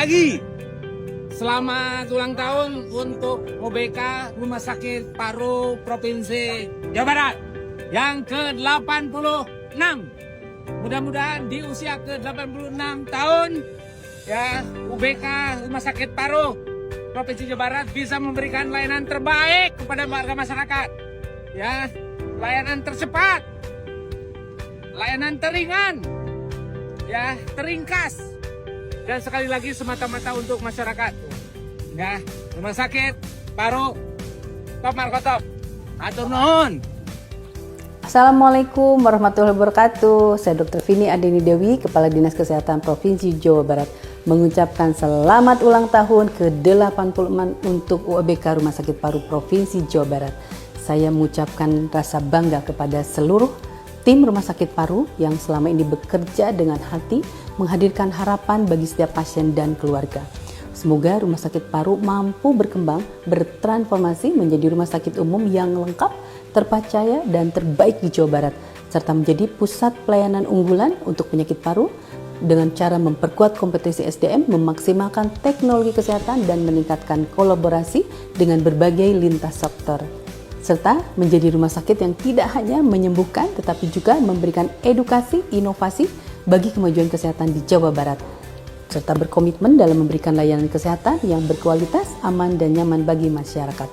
lagi. Selamat ulang tahun untuk OBK Rumah Sakit Paru Provinsi Jawa Barat yang ke-86. Mudah-mudahan di usia ke-86 tahun ya UBK Rumah Sakit Paru Provinsi Jawa Barat bisa memberikan layanan terbaik kepada warga masyarakat. Ya, layanan tercepat, layanan teringan, ya, teringkas, dan sekali lagi semata-mata untuk masyarakat. Ya, Rumah Sakit Paru Top Markotop. Atur nuhun. Assalamualaikum warahmatullahi wabarakatuh. Saya Dr. Vini Adeni Dewi, Kepala Dinas Kesehatan Provinsi Jawa Barat, mengucapkan selamat ulang tahun ke-86 untuk UBK Rumah Sakit Paru Provinsi Jawa Barat. Saya mengucapkan rasa bangga kepada seluruh tim Rumah Sakit Paru yang selama ini bekerja dengan hati menghadirkan harapan bagi setiap pasien dan keluarga. Semoga Rumah Sakit Paru mampu berkembang, bertransformasi menjadi rumah sakit umum yang lengkap, terpercaya, dan terbaik di Jawa Barat, serta menjadi pusat pelayanan unggulan untuk penyakit paru dengan cara memperkuat kompetensi SDM, memaksimalkan teknologi kesehatan, dan meningkatkan kolaborasi dengan berbagai lintas sektor, serta menjadi rumah sakit yang tidak hanya menyembuhkan tetapi juga memberikan edukasi inovasi bagi kemajuan kesehatan di Jawa Barat, serta berkomitmen dalam memberikan layanan kesehatan yang berkualitas, aman, dan nyaman bagi masyarakat.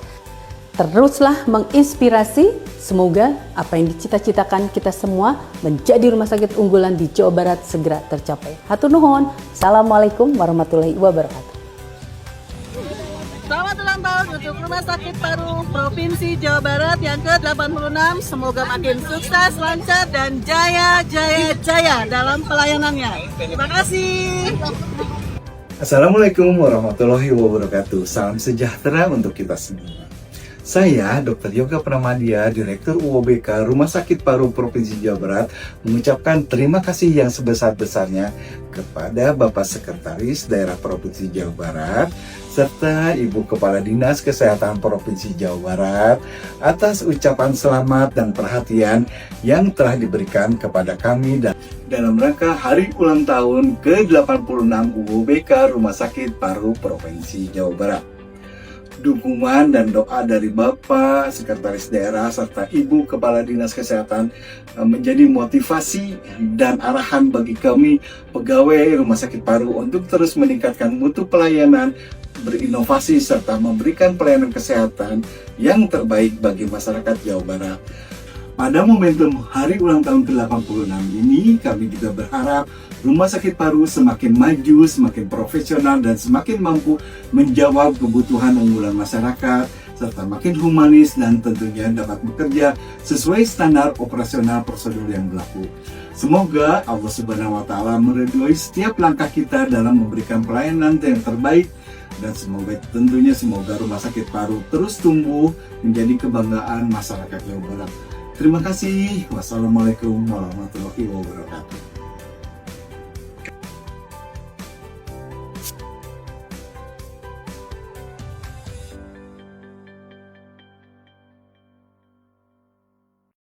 Teruslah menginspirasi, semoga apa yang dicita-citakan kita semua menjadi rumah sakit unggulan di Jawa Barat segera tercapai. Hatur nuhun. Assalamualaikum warahmatullahi wabarakatuh. Selamat ulang tahun untuk Rumah Sakit Paru Provinsi Jawa Barat yang ke-86. Semoga makin sukses, lancar, dan jaya dalam pelayanannya. Terima kasih. Assalamualaikum warahmatullahi wabarakatuh. Salam sejahtera untuk kita semua. Saya Dr. Yoga Pramadia, Direktur UOBK Rumah Sakit Paru Provinsi Jawa Barat, mengucapkan terima kasih yang sebesar-besarnya kepada Bapak Sekretaris Daerah Provinsi Jawa Barat serta Ibu Kepala Dinas Kesehatan Provinsi Jawa Barat atas ucapan selamat dan perhatian yang telah diberikan kepada kami dalam rangka Hari Ulang Tahun ke-86 UOBK Rumah Sakit Paru Provinsi Jawa Barat. Dukungan dan doa dari Bapak Sekretaris Daerah serta Ibu Kepala Dinas Kesehatan menjadi motivasi dan arahan bagi kami pegawai Rumah Sakit Paru untuk terus meningkatkan mutu pelayanan, berinovasi serta memberikan pelayanan kesehatan yang terbaik bagi masyarakat Jawa Barat. Pada momentum Hari Ulang Tahun ke-86 ini, kami juga berharap Rumah Sakit Paru semakin maju, semakin profesional, dan semakin mampu menjawab kebutuhan unggulan masyarakat, serta makin humanis dan tentunya dapat bekerja sesuai standar operasional prosedur yang berlaku. Semoga Allah Subhanahu wa Ta'ala meridhoi setiap langkah kita dalam memberikan pelayanan yang terbaik, dan semoga Rumah Sakit Paru terus tumbuh menjadi kebanggaan masyarakat Jawa Barat. Terima kasih. Wassalamualaikum warahmatullahi wabarakatuh.